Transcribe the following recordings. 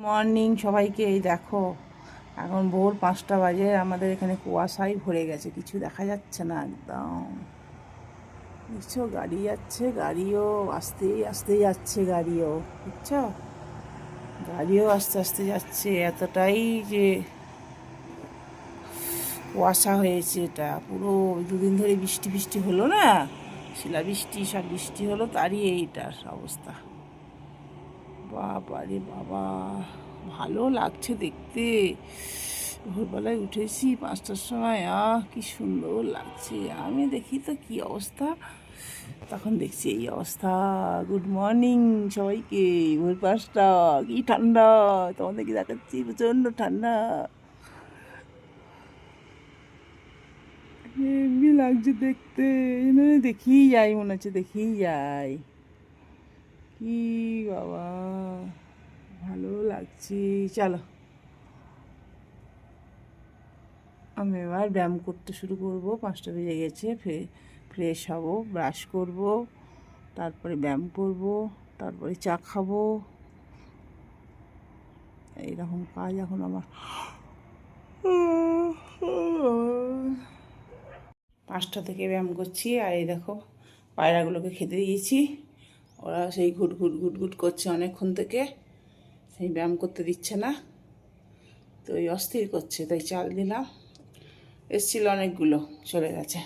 Morning সবাইকে। এই দেখো এখন ভোর 5টা বাজে, আমাদের এখানে কুয়াশায় ভরে গেছে, কিছু দেখা যাচ্ছে না একদম। বুঝছো, গাড়ি যাচ্ছে, গাড়িও আস্তে আস্তে যাচ্ছে, গাড়িও বুঝছো, গাড়িও আস্তে আস্তে যাচ্ছে, এতটাই যে কুয়াশা হয়েছে। এটা পুরো 2 দিন ধরে বৃষ্টি বৃষ্টি হলো না, শিলাবৃষ্টি সব বৃষ্টি হলো, তারই এইটার অবস্থা। বাবা রে বাবা, ভালো লাগছে দেখতে। ভোরবেলায় উঠেছি 5টার সময়, কি সুন্দর লাগছে। আমি দেখি তো কি অবস্থা, তখন দেখছি এই অবস্থা। গুড মর্নিং সবাইকে। ভোর 5টা, কি ঠান্ডা, তোমাদের কি দেখাচ্ছি, প্রচণ্ড ঠান্ডা। এমনি লাগছে দেখতে, দেখেই যাই, মনে হচ্ছে দেখেই যাই। কি বাবা, ভালো লাগছে। চলো, আমি এবার ব্যায়াম করতে শুরু করব। 5টা বেজে গেছে, ফ্রেশ হব, ব্রাশ করব, তারপরে ব্যায়াম করব, তারপরে চা খাবো। এইরকম কাজ এখন আমার। 5টা থেকে ব্যায়াম করছি, আর এই দেখো পায়রাগুলোকে খেতে দিয়েছি। ওরা সেই ঘুট ঘুট ঘুট ঘুট করছে অনেকক্ষণ থেকে, সেই ব্যায়াম করতে দিচ্ছে না, তো ওই অস্থির করছে, তাই চাল দিলাম। এসছিল অনেকগুলো, চলে গেছে।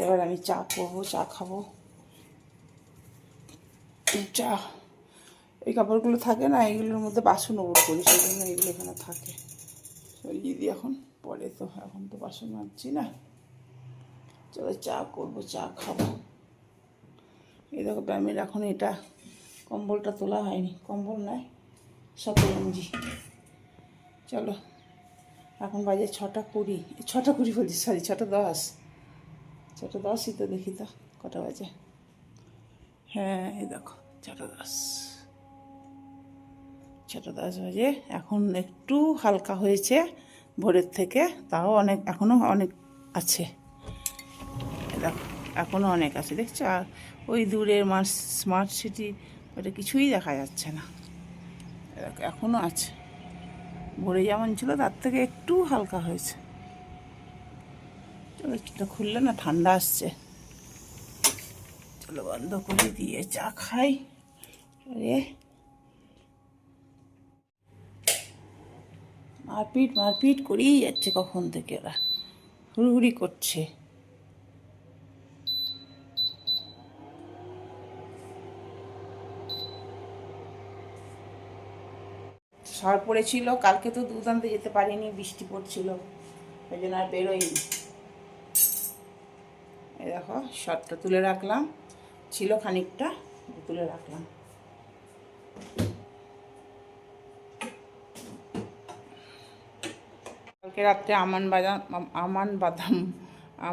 এবার আমি চা করবো, চা খাবো। চা, এই কাপড়গুলো থাকে না, এইগুলোর মধ্যে বাসন ওপর করি, সেই জন্য এগুলো এখানে থাকে। সরিয়ে দিই এখন, পরে তো এখন তো বাসন মাজছি না। চলো চা করবো, চা খাবো। এই দেখো ব্যায়ামের এখন এটা কম্বলটা তোলা হয়নি, কম্বল নয়, শতরঞ্জি। চলো, এখন বাজে 6টা 20, 6টা 20 বলছি, সরি 6টা 10। 6টা 10ই তো, দেখি তো কটা বাজে। হ্যাঁ এই দেখো 6টা 10, 6টা 10 বাজে। এখন একটু হালকা হয়েছে ভোরের থেকে, তাও অনেক, এখনও অনেক আছে। দেখো এখনও অনেক আছে, দেখছো। আর ওই দূরের স্মার্ট সিটি, ওটা কিছুই দেখা যাচ্ছে না। দেখো এখনও আছে, ভোরে যেমন ছিল তার থেকে একটু হালকা হয়েছে। চলো, এটা খুললে না ঠান্ডা আসছে। চলো বন্ধ করে দিয়ে চা খাই। আরে মারপিট মারপিট করেই যাচ্ছে কখন থেকে, ওরা হুড়হুড়ি করছে। ঝড় পড়েছিল কালকে, তো দুধ আনতে যেতে পারিনি, বৃষ্টি পড়ছিল, ওই জন্য আর বেরোয়নি। এই দেখো শর্টটা তুলে রাখলাম, ছিল খানিকটা, তুলে রাখলাম। কালকে রাত্রে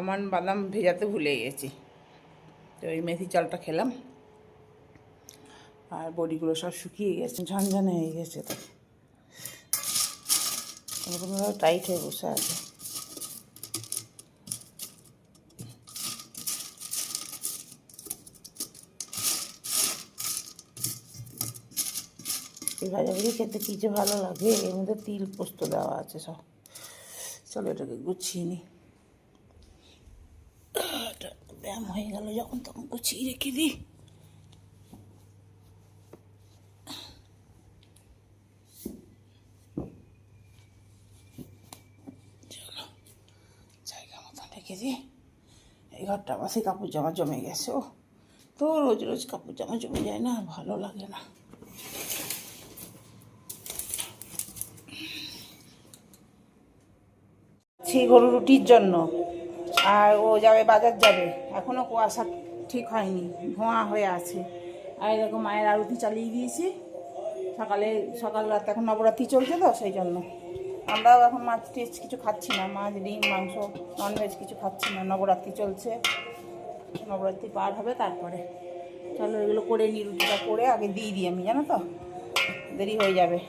আমান বাদাম ভেজাতে ভুলে গেছি, তো ওই মেথি চালটা খেলাম। আর বড়িগুলো সব শুকিয়ে গেছে, ঝনঝনে হয়ে গেছে, তো কোনোভাবে টাইট হয়ে বসে আছে। এই ভাজাভুজি খেতে কী যে ভালো লাগে, এর মধ্যে তিল পোস্ত দেওয়া আছে সব। চলো এটাকে গুছিয়ে নিই, ব্যায়াম হয়ে গেল যখন তখন গুছিয়ে রেখে দিই। চলো জায়গা মতন রেখে দিই। এই ঘরটা বাসে কাপড় জামা জমে গেছে, ও তো রোজ রোজ কাপড় জামা জমে যায় না, ভালো লাগে না। সেই গরু রুটির জন্য, আর ও যাবে বাজার যাবে, এখনও কুয়াশা ঠিক হয়নি, ধোঁয়া হয়ে আছে। আর এরকম মায়ের আরতি চালিয়ে দিয়েছি সকাল রাত, এখন নবরাত্রি চলছে তো সেই জন্য। আমরাও এখন মাছ টেছ কিছু খাচ্ছি না, মাছ ডিম মাংস ননভেজ কিছু খাচ্ছি না, নবরাত্রি চলছে, নবরাত্রি পার হবে তারপরে। চলো এগুলো করে নিই, রুটিটা করে আগে দিয়ে দিই আমি, জানো তো দেরি হয়ে যাবে।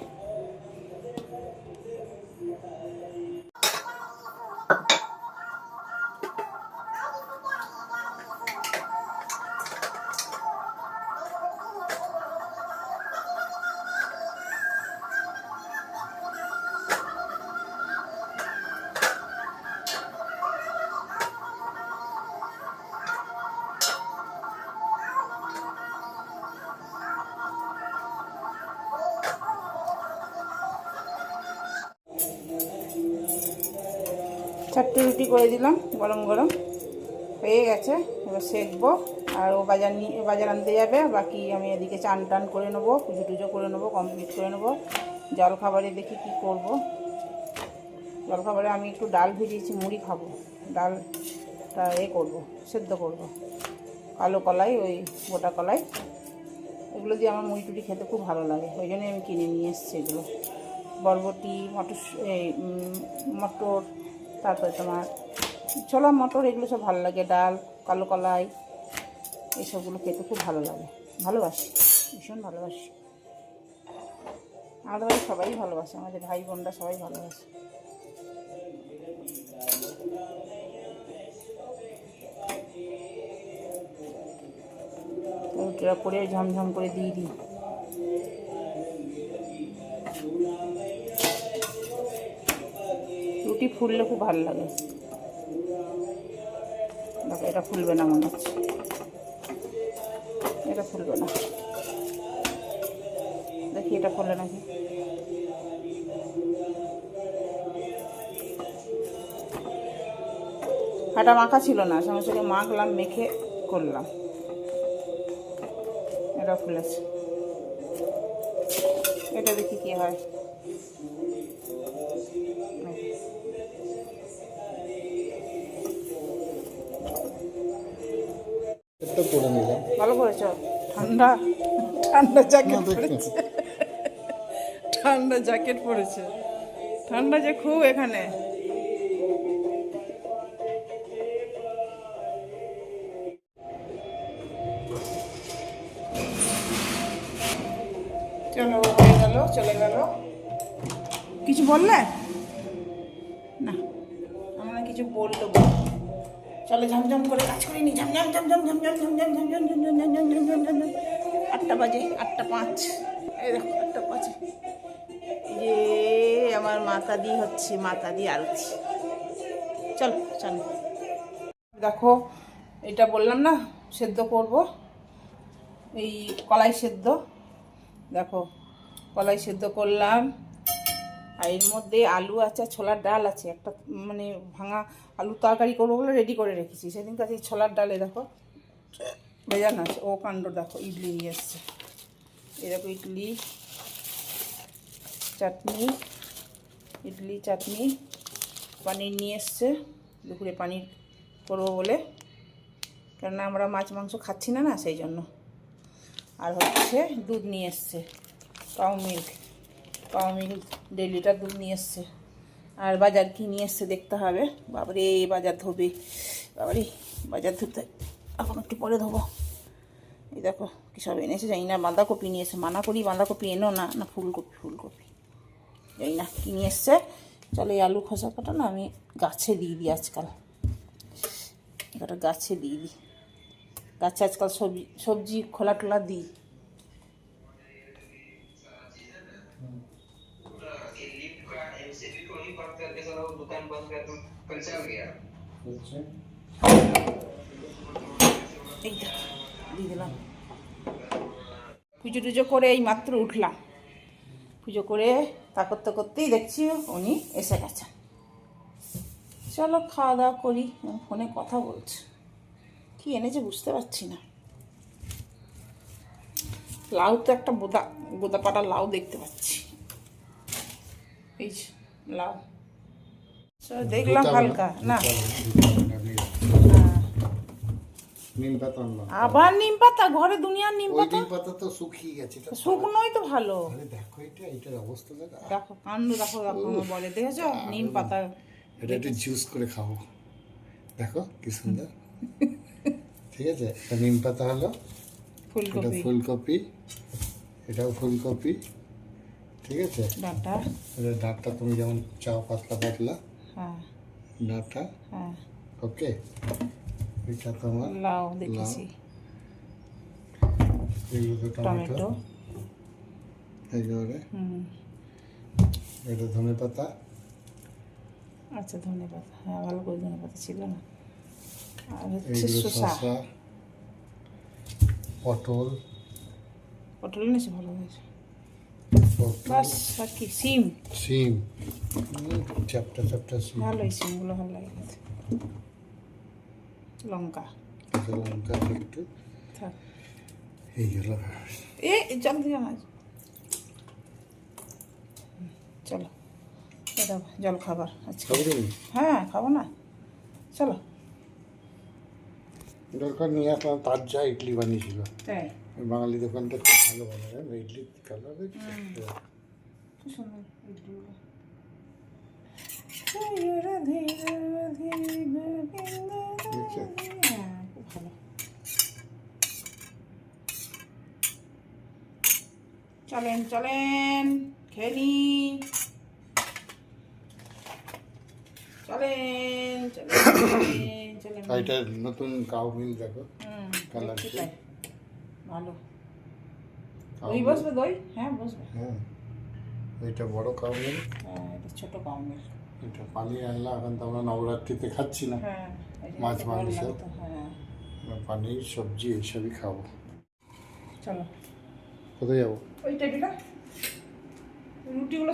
4টে রুটি করে দিলাম গরম গরম, হয়ে গেছে। এবার সেঁকবো। আর ও বাজার আনতে যাবে, বাকি আমি এদিকে চান টান করে নেবো, পুজো টুজো করে নেবো, কমপ্লিট করে নেবো। জলখাবারে দেখি কি করব। জলখাবারে আমি একটু ডাল ভিজিয়েছি, মুড়ি খাবো। ডালটা করবো, সেদ্ধ করবো। কালো কলাই, ওই গোটা কলাই, এগুলো দিয়ে আমার মুড়ি টুড়ি খেতে খুব ভালো লাগে, ওই জন্যই আমি কিনে নিয়ে এসেছি এগুলো। বরবটি, মটর, তারপরে তোমার ছোলা মটর, এগুলো সব ভালো লাগে। ডাল, কালো কলাই, এইসবগুলো খেতে খুব ভালো লাগে, ভালোবাসি, ভীষণ ভালোবাসি। আমাদের বাড়ি সবাই ভালোবাসে, আমাদের ভাই বোনরা সবাই ভালোবাসে। রুটিটা করে ঝমঝম করে দিয়ে দিই। রুটি ফুললে খুব ভালো লাগে। দেখো এটা ফুলবে না মনে হচ্ছে, এটা ফুলবে না, দেখি এটা ফুলবে নাকি। হাঁটা মাখা ছিল না, সঙ্গে সঙ্গে মাখলাম, মেখে করলাম, এটা ফুলেছে। এটা দেখি কি হয়। ভালো করেছ। ঠান্ডা ঠান্ডা জ্যাকেট পরেছে, ঠান্ডা জ্যাকেট পরেছে, ঠান্ডা যে খুব এখানে। চলো হয়ে গেল, চলে গেল। কিছু বললে না, আমরা কিছু বললো। চলো ঝমঝম করে কাজ করিনি, ঝমঝম ঝমঝম ঝমঝম ঝমঝম ঝমঝম ঝমঝম ঝমঝম ঝমঝম ঝমঝম। 8টা বাজে, 8টা 5, এই দেখো 8টা 5। যে আমার মাথা দিয়ে হচ্ছে, মাথা দিয়ে আলছি। চলো চলো, দেখো এটা বললাম না সেদ্ধ করব, এই কলাই সেদ্ধ। দেখো কলাই সেদ্ধ করলাম, আর এর মধ্যে আলু আছে, ছোলার ডাল আছে। একটা মানে ভাঙা আলু তরকারি করবো বলে রেডি করে রেখেছি সেদিন কাছে। ছোলার ডালে দেখো ভেজানো আছে। ও কাণ্ড দেখো, ইডলি নিয়ে এসছে। এই দেখো ইডলি চাটনি, ইডলি চাটনি, পনির নিয়ে এসছে। দুপুরে পনির করবো বলে, কেননা আমরা মাছ মাংস খাচ্ছি না, সেই জন্য। আর হচ্ছে দুধ নিয়ে এসছে, কাউ মিল্ক 1.5 লিটার দুধ নিয়ে এসছে। আর বাজার কি নিয়ে এসছে দেখতে হবে। বাবারে বাজার ধোবে, বাবারে বাজার ধুতে এখন একটু পরে ধোবো। এই দেখো কী সব এনেছে জানি না। বাঁধাকপি নিয়ে এসছে, মানা করি বাঁধাকপি এনো না, না ফুলকপি জানি না কী নিয়ে এসছে। চলো এই আলু খোসা কাটা না আমি গাছে দিয়ে দিই আজকাল, এটা গাছে দিয়ে দিই। গাছে আজকাল সবজি খোলা টোলা দিই। এই দেখো দিয়ে দিলাম। পুজো টুজো করে এই মাত্র উঠলাম। পুজো করে তা করতে করতেই দেখছি উনি এসে গেছেন। চলো খাওয়া দাওয়া করি। ফোনে কথা বলছে, কি এনেছে বুঝতে পারছি না। লাউ তো একটা বোদা পাটা লাউ দেখতে পাচ্ছি, এই লাউ দেখলাম হালকা না। আবার নিম পাতা, ঘরে দুনিয়ার নিম পাতা তো শুকিয়ে গেছে, শুকনোই তো ভালো। দেখো এটার অবস্থা দেখো কাণ্ড, দেখো আমার বলে দেখেছো নিম পাতা। এটা একটু জুস করে খাবো, দেখো কি সুন্দর। ঠিক আছে, এটা নিম পাতা হলো, এটা ফুলকপি, এটাও ফুলকপি। ঠিক আছে, ডাঁটা তুমি যেমন চাও পাতলা পাতলা, ডাঁটা। ওকে, এটা তোমার লাউ দেখেছি, এইগুলো টমেটো, এইগুলো এটা ধনে পাতা। আচ্ছা ধনে পাতা, হ্যাঁ ভালো করে ধনে পাতা ছিল না। আর হচ্ছে শসা, পটল এনেছে, ভালো হয়েছে। বাস আর কি সিম সিম চ্যাপটা চ্যাপটা সিম, ভালো, এই সিমগুলো ভালো লাগে খেতে। লঙ্কা কাঁচা লঙ্কা একটু, থাক। এইগুলো এ জল দিয়ে মাছ, চলো এটা জল খাবার আজকে। খাবো তুমি? হ্যাঁ খাবো না, চলো। দরকার নিয়ে আসলাম, তার যা ইডলি বানিয়েছিল তাই ওই বাঙালি দোকানটা খুব ভালো বানায়, জানো ইডলি কালার খুব সুন্দর ইডলিগুলো। হ্যাঁ খুব ভালো। চলেন চলেন খেলি, চলেন চলেন চলেন। এটা নতুন কাউ মিল দেখো কালার, দেখছি তাই, ভালো। দই বসবে, দই হ্যাঁ বসবে। হ্যাঁ এটা বড় কাউ মিল, হ্যাঁ এটা ছোটো কাউমের। এটা পানি আনলা, এখন তো আমরা নবরাত্রিতে খাচ্ছি না হ্যাঁ মাছ মাংস, হ্যাঁ পানির সবজি এইসবই খাবো। চলো কোথায় যাবো? ওই টেবিলটা রুটিগুলো,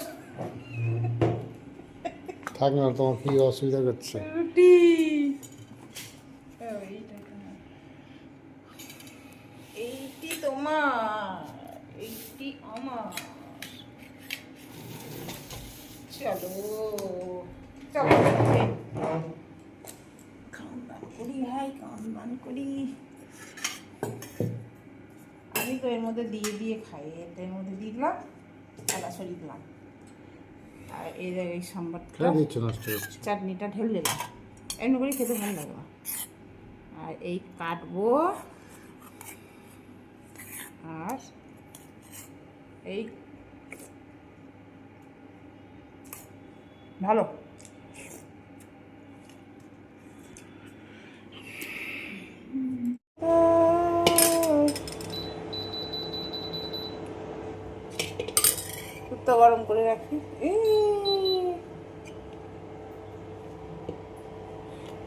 থাক না, তোমার কি অসুবিধা করছে? রুটি এইটি তোমার, এইটি আমার। চলো চলো খাওয়ান দান করি ভাই, খাওয়ান দান করি। আমি তো এর মধ্যে দিয়ে দিয়ে খাই, এর মধ্যে দিয়ে দিলাম, আদা সরিয়ে দিলাম, আর এই সাম্বারটা খেয়ে দিচ্ছ, নষ্ট হচ্ছে। চাটনিটা ঢেলে দিলাম, এমনি করে খেতে ভালো লাগে। আর এই কাটবো, আর এই ভালো। দুধটা গরম করে রাখি।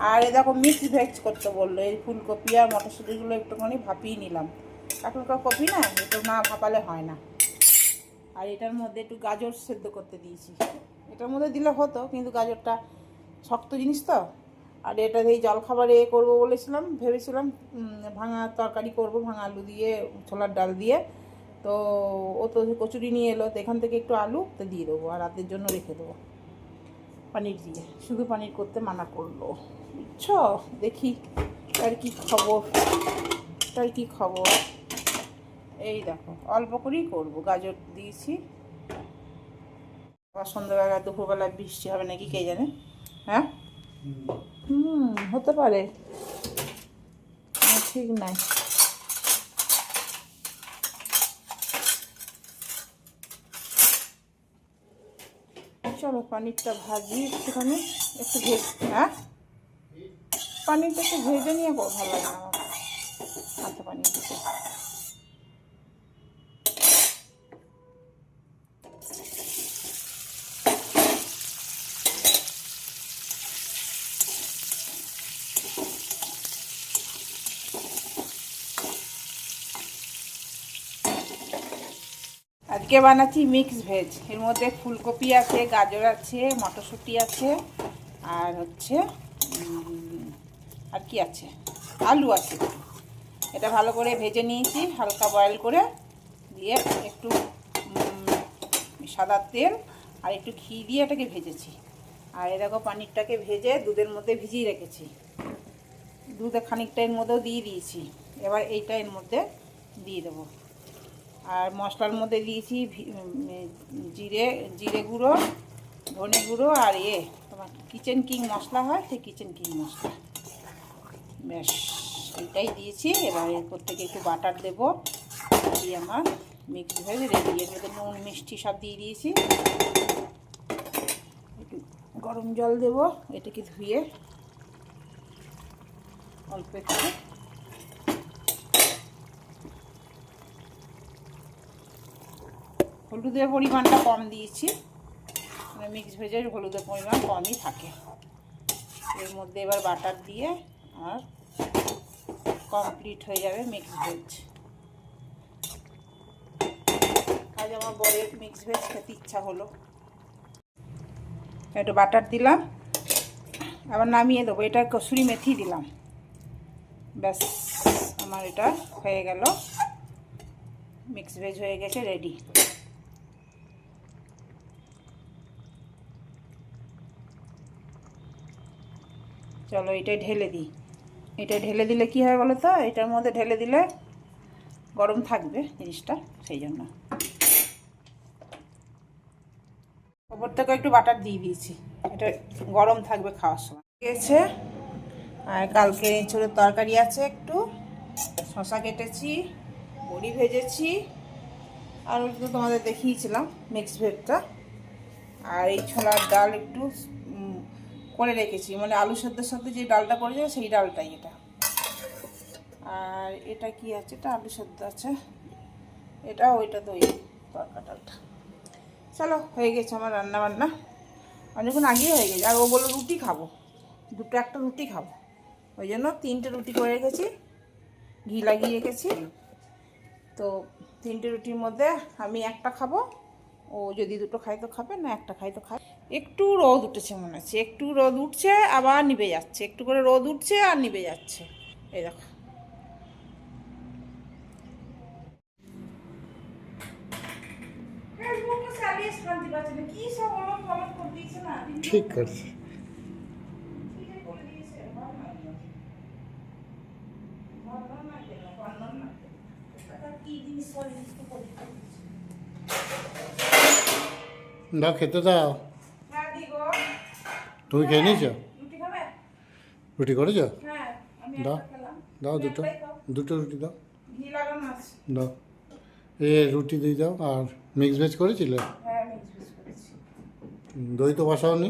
আর এ দেখো মিক্স ভেজ করতে বললো, এই ফুলকপি আর মটরশুঁটিগুলো একটুখানি ভাপিয়ে নিলাম। এখনকার কপি না, একটু না ভাপালে হয় না। আর এটার মধ্যে একটু গাজর সেদ্ধ করতে দিয়েছি, এটার মধ্যে দিলে হতো কিন্তু গাজরটা শক্ত জিনিস তো। আর এটা দিয়ে জলখাবারে করবো বলেছিলাম, ভেবেছিলাম ভাঙা তরকারি করব, ভাঙা আলু দিয়ে, ছোলার ডাল দিয়ে। তো ও তো কচুরি নিয়ে এলো, তো এখান থেকে একটু আলু তো দিয়ে দেবো, আর রাতের জন্য রেখে দেবো পনির দিয়ে। শুধু পনির করতে মানা করলো, বুঝছো? দেখি তার কি খবর, তার কি খবর। এই দেখো অল্প করেই করবো, গাজর দিয়েছি। আবার সন্ধ্যাবেলা দুপুরবেলা বৃষ্টি হবে নাকি কে জানে। হ্যাঁ হতে পারে, ঠিক নাই। চলো পনিরটা ভাজি একটুখানি, একটু হ্যাঁ পনিরটা একটু ভেজে নিয়ে ভালো লাগে না আমার কাঁচা পনির দিতে। আজকে বানাচ্ছি মিক্স ভেজ, এর মধ্যে ফুলকপি আছে, গাজর আছে, মটরশুঁটি আছে, আর হচ্ছে আর কি আছে, আলু আছে। এটা ভালো করে ভেজে নিয়েছি, হালকা বয়েল করে দিয়ে একটু সাদা তেল আর একটু ঘি দিয়ে এটাকে ভেজেছি। আর এরকম পনিরটাকে ভেজে দুধের মধ্যে ভিজিয়ে রেখেছি, দুধে খানিকটা এর মধ্যেও দিয়ে দিয়েছি। এবার এইটা এর মধ্যে দিয়ে দেবো। আর মশলার মধ্যে দিয়েছি জিরে গুঁড়ো, ধনে গুঁড়ো, আর তোমার কিচেন কিং মশলা হয়, সেই কিচেন কিং মশলা, ব্যাস এইটাই দিয়েছি। এবার এরপর থেকে একটু বাটার দেবো, দিয়ে আমার মিক্স ভেজ রেডি। এর মধ্যে নুন মিষ্টি সব দিয়ে দিয়েছি। একটু গরম জল দেবো, এটাকে ধুয়ে অল্প একটু হলুদের পরিমাণটা কম দিয়েছি, মানে মিক্স ভেজের হলুদের পরিমাণ কমই থাকে। এর মধ্যে এবার বাটার দিয়ে আর কমপ্লিট হয়ে যাবে মিক্স ভেজ। আর আজ আমার বরের মিক্স ভেজ খেতে ইচ্ছা হলো, একটু বাটার দিলাম, আবার নামিয়ে দেবো। এটা কসুরি মেথি দিলাম, ব্যাস আমার এটা হয়ে গেল, মিক্স ভেজ হয়ে গেছে, রেডি। চলো এটাই ঢেলে দিই। এটা ঢেলে দিলে কি হয় বলো তো, এটার মধ্যে ঢেলে দিলে গরম থাকবে জিনিসটা, সেই জন্য ওপর থেকে একটু বাটার দিয়ে দিয়েছি, এটা গরম থাকবে খাওয়ার সময়। গেছে, আর কালকে এঁচোড়ের তরকারি আছে, একটু শশা কেটেছি, বড়ি ভেজেছি, আর ওই তো তোমাদের দেখিয়েছিলাম মিক্স ভেজটা। আর এই ছোলার ডাল একটু করে রেখেছি, মানে আলু সেদ্ধের সাথে যে ডালটা করে যায় সেই ডালটাই এটা। আর এটা কি আছে, এটা আলু সেদ্ধ আছে, এটা ওইটা দই তরকা ডালটা। চলো হয়ে গেছে আমার রান্না বান্না, অনেকক্ষণ আগেই হয়ে গেছে। আর ও বললো রুটি খাবো, একটা রুটি খাবো, ওই জন্য 3টে রুটি করে রেখেছি, ঘি লাগিয়ে রেখেছি। তো 3টে রুটির মধ্যে আমি একটা খাবো, ও যদি 2টো খাই তো খাবে, না একটা খাই তো খাবে। একটু রোদ উঠেছে মনে হচ্ছে, একটু রোদ উঠছে আবার নিভে যাচ্ছে, একটু করে রোদ উঠছে আর নিভে যাচ্ছে, এই দেখো। ঠিক করছে। দাও খেতে দাও। তুমি খেয়ে নিয়েছো? রুটি করেছো? দাও দাও, দুটো রুটি দাও, দাও। এ রুটি দিয়ে দাও। আর মিক্স ভেজ করেছিলে? দই তো বসাও নি?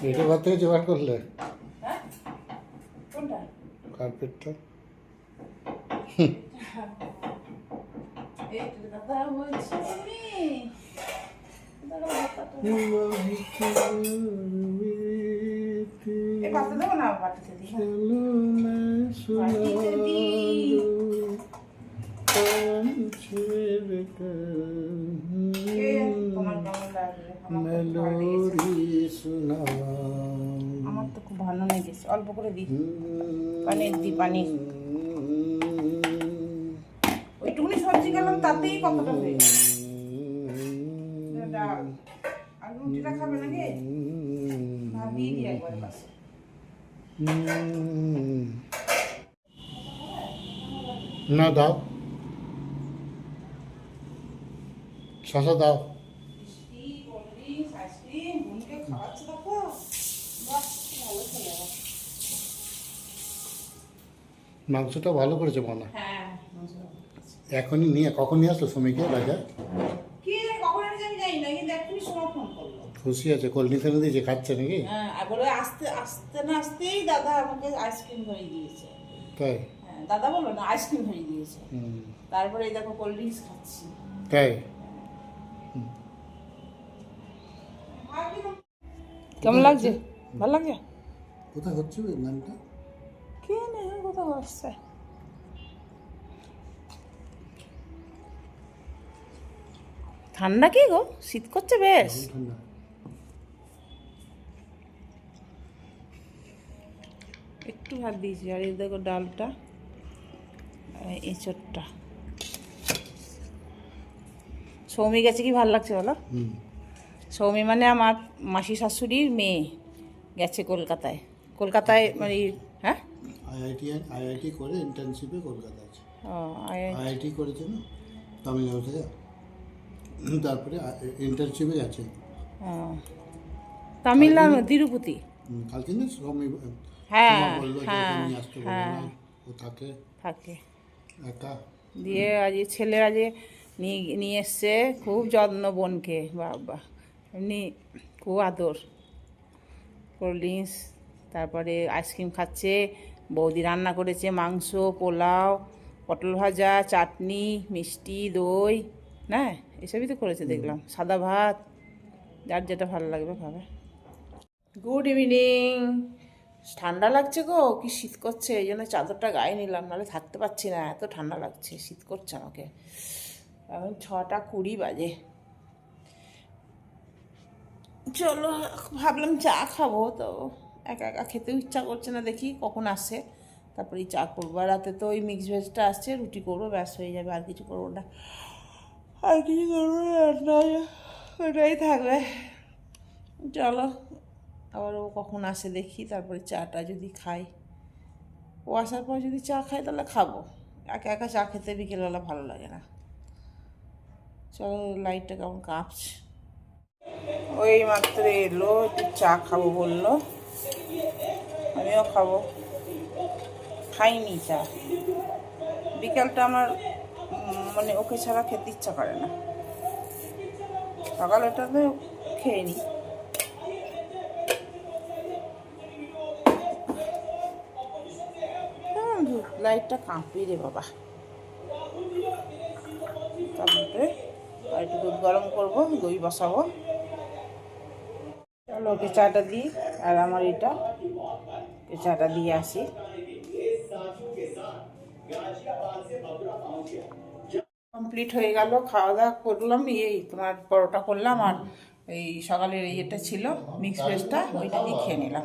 এটা ভাত থেকে জোগাড় করলে? কার্পেটটা আমার তো খুব ভালো লেগেছে, অল্প করে দিই, পানির দিই, পানি ওইটুকুনি সবজি গেলাম তাতেই কতটা হয়ে গেল। আর রুটিটা খাবে নাকি? ভাত দিয়ে দিই একবারে পাশে। না দাও, শশা দাও। মাংসটা ভালো করেছে মনে। এখনই নিয়ে কখন নিয়ে আসলো শ্রমিকে বাজার? খুশি আছে, কোল্ড ড্রিঙ্কস এনে দিয়েছে, খাচ্ছে নাকি? বলে আসতে না আসতেই দাদা আমাকে আইসক্রিম ধরিয়ে দিয়েছে। তাই? দাদা বললো না, আইসক্রিম ধরিয়ে দিয়েছে। তারপরে এই দেখো কোল্ড ড্রিঙ্কস খাচ্ছি। তাই? কেমন লাগছে? ভালো লাগছে? কোথায় হচ্ছে গানটা? কে নেই, কোথাও আসছে। ঠান্ডা কি গো, শীত করছে বেশ। একটু ভাত দিয়েছি, আর এই দেখো ডালটা, এঁচোড়টা। সৌমি গেছে, কি ভালো লাগছে বলো? সৌমি মানে আমার মাসি শাশুড়ির মেয়ে, গেছে কলকাতায়। মানে হ্যাঁ, আইআইটি করে ইন্টার্নশিপে কলকাতা আছে। আইআইটি করেছে না তামিলনাড়ু থেকে, তারপরে ইন্টার্নশিপে গেছে তামিলনাড়ু তিরুপতি। কালকে না সৌমি বললো যে নিয়ে আসতে বললো না, ও থাকে একা। দিয়ে আজ ছেলে আজ নিয়ে এসছে, খুব যত্ন বোনকে, বাবা এমনি খুব আদর। কোল্ড ড্রিঙ্কস, তারপরে আইসক্রিম খাচ্ছে, বৌদি রান্না করেছে মাংস, পোলাও, পটল ভাজা, চাটনি, মিষ্টি, দই, না এসবই তো করেছে দেখলাম, সাদা ভাত, যার যেটা ভালো লাগবে খাবে। গুড ইভিনিং, ঠান্ডা লাগছে গো, কি শীত করছে, এই জন্য চাদরটা গায়ে নিলাম, নাহলে থাকতে পারছি না, এত ঠান্ডা লাগছে, শীত করছে আমাকে। এখন 6:20 বাজে। চলো, ভাবলাম চা খাবো, তো একা একা খেতেও ইচ্ছা করছে না, দেখি কখন আসে তারপরেই চা করবো। আর রাতে তো ওই মিক্স ভেজটা আসছে, রুটি করবো, ব্যাস হয়ে যাবে, আর কিছু করবো না, আর কিছু করবো না, ওটাই থাকবে। চলো, আবার ও কখন আসে দেখি, তারপরে চাটা যদি খাই, ও আসার পর যদি চা খাই তাহলে খাবো, একা একা চা খেতে বিকেলবেলা ভালো লাগে না। চলো, লাইটটা কেমন কাঁপছে। ওই মাত্র এলো, একটু চা খাবো বললো, আমিও খাবো, খাইনি চা। বিকালটা আমার মানে ওকে ছাড়া খেতে ইচ্ছা করে না, সকালটাতে খেয়ে নিই। লাইটটা কাঁপি রে বাবা। তারপরে আর একটু দুধ গরম করবো, দই বসাবো। চলো, ওকে চাটা দিই, আর আমার এটা চাটা দিয়ে আসি। কমপ্লিট হয়ে গেল, খাওয়া দাওয়া করলাম, তোমার পরোটা করলাম, আর এই সকালের ইয়েটা ছিল মিক্স ভেজটা, ওইটা দিয়ে খেয়ে নিলাম।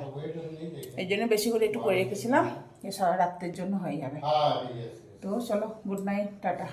এই জন্য বেশি করে একটু করে রেখেছিলাম, সারা রাত্রের জন্য হয়ে যাবে। তো চলো, গুড নাইট, টাটা।